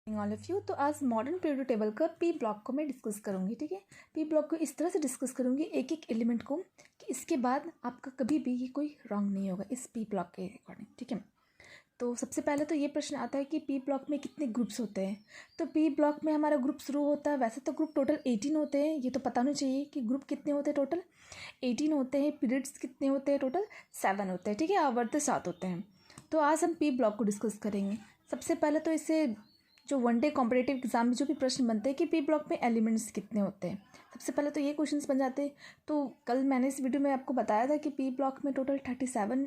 All of you. तो आज modern periodic table का पी ब्लॉक को मैं डिस्कस करूँगी। ठीक है, पी ब्लॉक को इस तरह से डिस्कस करूँगी एक एक एलिमेंट को कि इसके बाद आपका कभी भी ये कोई रॉन्ग नहीं होगा इस पी ब्लॉक के अकॉर्डिंग। ठीक है, तो सबसे पहले तो ये प्रश्न आता है कि पी ब्लॉक में कितने ग्रुप्स होते हैं। तो पी ब्लॉक में हमारा ग्रुप शुरू होता है, वैसे तो ग्रुप टोटल 18 होते हैं, ये तो पता होना चाहिए कि ग्रुप कितने होते हैं। टोटल 18 होते हैं। पीरियड्स कितने होते हैं? टोटल 7 होते हैं। ठीक है, आवर्त 7 होते हैं। तो आज हम पी ब्लॉक को डिस्कस करेंगे। सबसे पहले तो इसे जो वन डे कॉम्पिटेटिव एग्जाम में जो भी प्रश्न बनते हैं कि पी ब्लॉक में एलिमेंट्स कितने होते हैं, सबसे पहले तो ये क्वेश्चंस बन जाते हैं। तो कल मैंने इस वीडियो में आपको बताया था कि पी ब्लॉक में टोटल 37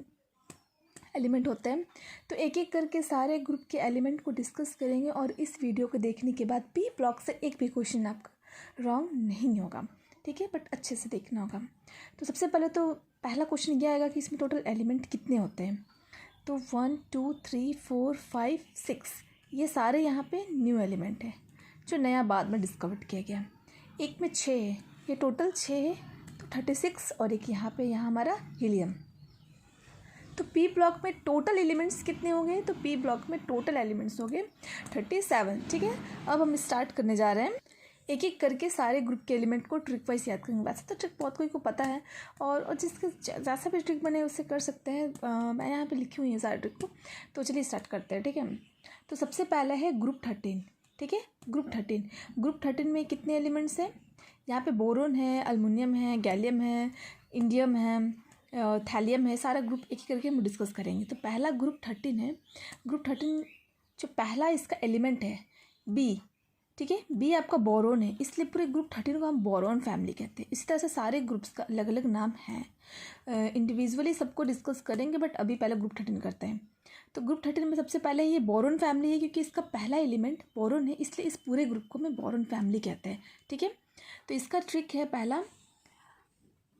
एलिमेंट होते हैं। तो एक एक करके सारे ग्रुप के एलिमेंट को डिस्कस करेंगे और इस वीडियो को देखने के बाद पी ब्लॉक से एक भी क्वेश्चन आपका रॉन्ग नहीं होगा। ठीक है, बट अच्छे से देखना होगा। तो सबसे पहले तो पहला क्वेश्चन ये आएगा कि इसमें टोटल एलिमेंट कितने होते हैं। तो 1 2 3 4 5 6 ये सारे यहाँ पे न्यू एलिमेंट है जो नया बाद में डिस्कवर किया गया। एक में 6 है, ये टोटल 6 है, तो 36। और एक यहाँ पे हमारा हीलियम। तो पी ब्लॉक में टोटल एलिमेंट्स कितने होंगे? तो पी ब्लॉक में टोटल एलिमेंट्स होंगे 37। ठीक है, अब हम स्टार्ट करने जा रहे हैं। एक एक करके सारे ग्रुप के एलिमेंट को ट्रिक वाइज याद करेंगे। वैसे तो ट्रिक बहुत कोई को पता है और जिसके जैसा भी ट्रिक बने उससे कर सकते हैं। मैं यहाँ पे लिखी हुई है सारे ट्रिक को। तो चलिए स्टार्ट करते हैं। ठीक है, तो सबसे पहला है ग्रुप 13। ठीक है, ग्रुप 13 में कितने एलिमेंट्स हैं? यहाँ पे बोरोन है, अल्मुनियम है, गैलियम है, इंडियम है, थैलियम है। सारा ग्रुप एक एक करके हम डिस्कस करेंगे। तो पहला ग्रुप 13 है। ग्रुप 13 जो पहला इसका एलिमेंट है बी। ठीक है, बी आपका बोरोन है, इसलिए पूरे ग्रुप 13 को हम बोरोन फैमिली कहते हैं। इसी तरह से सारे ग्रुप्स का अलग अलग नाम है। इंडिविजुअली सबको डिस्कस करेंगे, बट अभी पहले ग्रुप 13 करते हैं। तो ग्रुप 13 में सबसे पहले ये बोरोन फैमिली है, क्योंकि इसका पहला एलिमेंट बोरोन है, इसलिए इस पूरे ग्रुप को मैं बोरोन फैमिली कहते हैं। ठीक है, तो इसका ट्रिक है पहला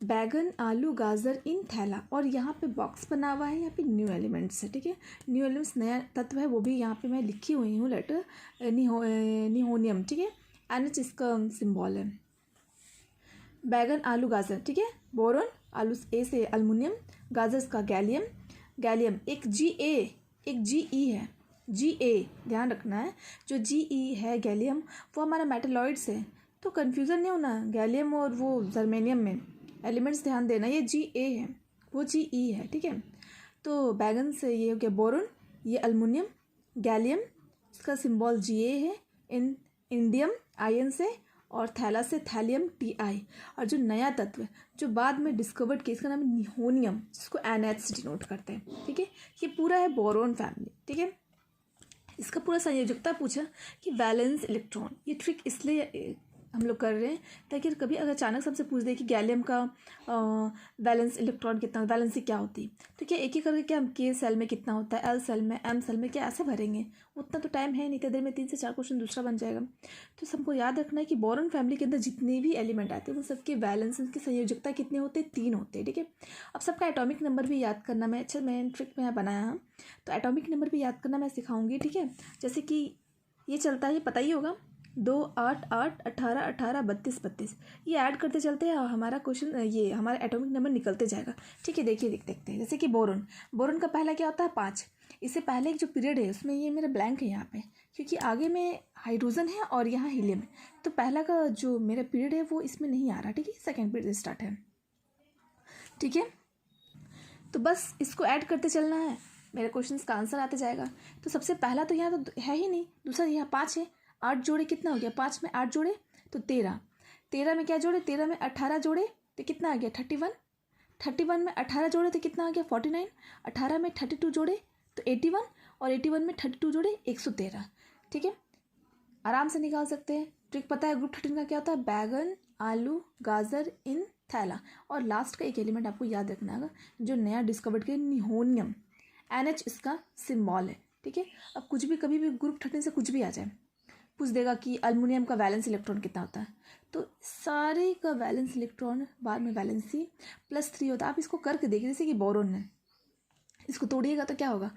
बैगन आलू गाजर इन थैला, और यहाँ पे बॉक्स बना हुआ है, यहाँ पे न्यू एलिमेंट्स है। ठीक है, न्यू एलिमेंट्स नया तत्व है, वो भी यहाँ पे मैं लिखी हुई हूँ लेटर निहोनियम। ठीक है, NH इसका सिंबल है। बैगन आलू गाजर, ठीक है, बोरोन, आलू ए से अल्मुनियम, गाजर का गैलियम एक GE है, GA ध्यान रखना है। जो GE है गैलियम वो हमारा मेटलॉइड्स है, तो कन्फ्यूज़न नहीं होना गैलियम और वो जर्मेनियम में। एलिमेंट्स ध्यान देना, ये GA है वो GE है। ठीक है, तो बैगन से ये हो गया बोरोन, ये अल्मुनियम, गैलियम इसका सिंबल GA है, इंडियम आयन से, और थैला से थैलियम TI। और जो नया तत्व जो बाद में डिस्कवर्ड किया इसका नाम है निहोनियम, जिसको NH से डिनोट करते हैं। ठीक है, ये पूरा है बोरोन फैमिली। ठीक है, इसका पूरा संयोजकता पूछा कि वैलेंस इलेक्ट्रॉन। ये ट्रिक इसलिए हम लोग कर रहे हैं ताकि कभी अगर अचानक से हमसे पूछ दे कि गैलियम का वैलेंस इलेक्ट्रॉन कितना, वैलेंसी क्या होती है, तो क्या एक ही करके क्या हम K सेल में कितना होता है, L सेल में, M सेल में, क्या ऐसे भरेंगे? उतना तो टाइम है नहीं, इतनी देर में 3 से 4 क्वेश्चन दूसरा बन जाएगा। तो सबको याद रखना है कि बोरोन फैमिली के अंदर जितने भी एलिमेंट आते हैं वो सबके वैलेंस, उनकी संयोजकता कितने होते हैं? 3 होते हैं। ठीक है, अब सबका एटॉमिक नंबर भी याद करना मैं ट्रिक में बनाया हूँ, तो एटॉमिक नंबर भी याद करना मैं सिखाऊंगी। ठीक है, जैसे कि ये चलता है, पता ही होगा 2 8 8 18 18 32 32, ये ऐड करते चलते हैं हमारा क्वेश्चन, ये हमारा एटॉमिक नंबर निकलते जाएगा। ठीक है, देखिए देखते हैं। जैसे कि बोरोन का पहला क्या होता है? 5। इससे पहले एक जो पीरियड है उसमें ये मेरा ब्लैंक है यहाँ पे, क्योंकि आगे में हाइड्रोजन है और यहाँ हीलियम है, तो पहला का जो मेरा पीरियड है वो इसमें नहीं आ रहा। ठीक है, सेकेंड पीरियड स्टार्ट है। ठीक है, तो बस इसको ऐड करते चलना है, मेरे क्वेश्चन का आंसर आते जाएगा। तो सबसे पहला तो यहाँ तो है ही नहीं, दूसरा यहाँ 5 है, 8 जोड़े कितना हो गया? 5 में 8 जोड़े तो 13, 13 में क्या जोड़े? 13 में 18 जोड़े तो कितना आ गया? 31, 31 में 18 जोड़े तो कितना आ गया? 49, 18 में 32 जोड़े तो 81, और 81 में 32 जोड़े 113। ठीक है, आराम से निकाल सकते हैं। ट्रिक पता है ग्रुप 13 का क्या होता है? बैगन आलू गाजर इन थैला, और लास्ट का एक एलिमेंट आपको याद रखना है जो नया डिस्कवर्ड किया, निहोनियम, NH इसका सिंबल है। ठीक है, अब कुछ भी कभी भी ग्रुप 13 से कुछ भी आ जाए, पूछ देगा कि अल्मुनियम का वैलेंस इलेक्ट्रॉन कितना होता है, तो सारे का वैलेंस इलेक्ट्रॉन बाद में वैलेंसी +3 होता है। आप इसको करके देखिए, जैसे कि बोरोन है, इसको तोड़िएगा तो क्या होगा?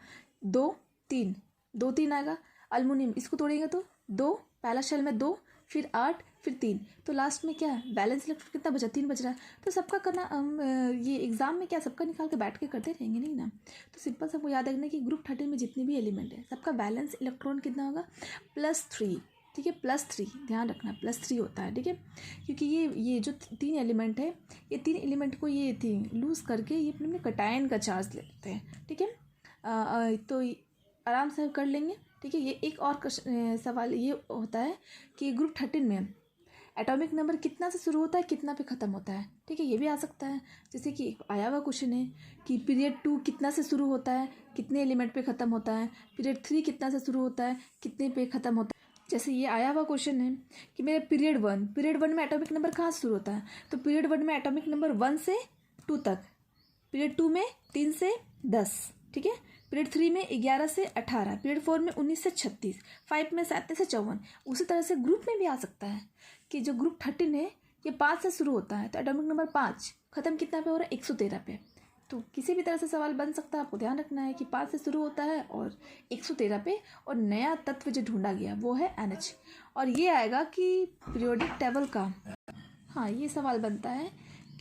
2 3 2 3 आएगा। अल्मुनियम इसको तोड़िएगा तो 2, पहला शेल में 2, फिर 8, फिर 3, तो लास्ट में क्या है बैलेंस इलेक्ट्रॉन कितना बचा, 3 बच रहा है। तो सबका करना ये एग्जाम में क्या सबका निकाल के बैठ के करते रहेंगे नहीं ना। तो सिंपल सबको याद रखना कि ग्रुप 13 में जितने भी एलिमेंट है सबका बैलेंस इलेक्ट्रॉन कितना होगा, +3, ठीक है, +3, ध्यान रखना +3 होता है, ठीक है। क्योंकि ये जो 3 एलिमेंट है, ये 3 एलिमेंट को ये थी लूज़ करके ये अपने में कटायन का चार्ज ले लेते हैं, ठीक है। तो आराम से कर लेंगे, ठीक है। ये एक और सवाल ये होता है कि ग्रुप 13 में एटॉमिक नंबर कितना से शुरू होता है, कितना पे ख़त्म होता है, ठीक है। ये भी आ सकता है, जैसे कि आया हुआ क्वेश्चन है कि पीरियड 2 कितना से शुरू होता है, कितने एलिमेंट पे ख़त्म होता है, पीरियड 3 कितना से शुरू होता है, कितने पे ख़त्म होता है। जैसे ये आया हुआ क्वेश्चन है कि मेरे पीरियड 1 में एटॉमिक नंबर कहाँ से शुरू होता है, तो पीरियड 1 में एटॉमिक नंबर 1 से 2 तक, पीरियड 2 में 3 से 10, ठीक है, पीरियड 3 में 11 से 18, पीरियड 4 में 19 से 36, 5 में 37 से 54। उसी तरह से ग्रुप में भी आ सकता है कि जो ग्रुप 13 है ये 5 से शुरू होता है, तो एटॉमिक नंबर 5 ख़त्म कितना पे हो रहा है, 113 पे। तो किसी भी तरह से सवाल बन सकता है, आपको ध्यान रखना है कि 5 से शुरू होता है और 113 पे, और नया तत्व जो ढूंढा गया वो है NH। और ये आएगा कि पीरियोडिक टेबल का, हाँ ये सवाल बनता है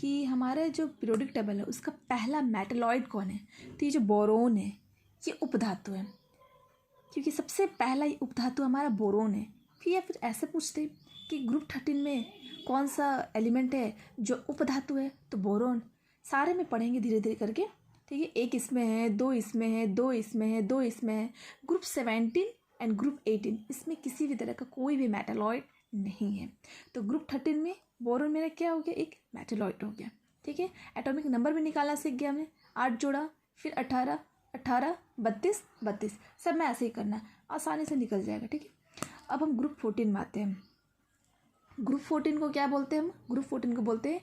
कि हमारे जो पीरियोडिक टेबल है उसका पहला मेटलॉइड कौन है, तो ये जो बोरोन है ये उपधातु है, क्योंकि सबसे पहला ये उपधातु हमारा बोरोन है। या फिर ऐसे पूछते कि ग्रुप 13 में कौन सा एलिमेंट है जो उपधातु है, तो बोरोन। सारे में पढ़ेंगे धीरे धीरे करके, ठीक है। एक इसमें है, 2 इसमें है, 2 इसमें है, 2 इसमें है। ग्रुप 17 एंड ग्रुप 18 इसमें किसी भी तरह का कोई भी मेटलॉइड नहीं है। तो ग्रुप 13 में बोरोन मेरा क्या हो गया, एक मेटलॉइड हो गया, ठीक है। एटॉमिक नंबर भी निकालना सीख गया हमने, 8 जोड़ा, फिर 18, 32, 32, सब में ऐसे ही करना, आसानी से निकल जाएगा, ठीक है। अब हम ग्रुप 14 में आते हैं। ग्रुप 14 को क्या बोलते हैं हम, ग्रुप 14 को बोलते हैं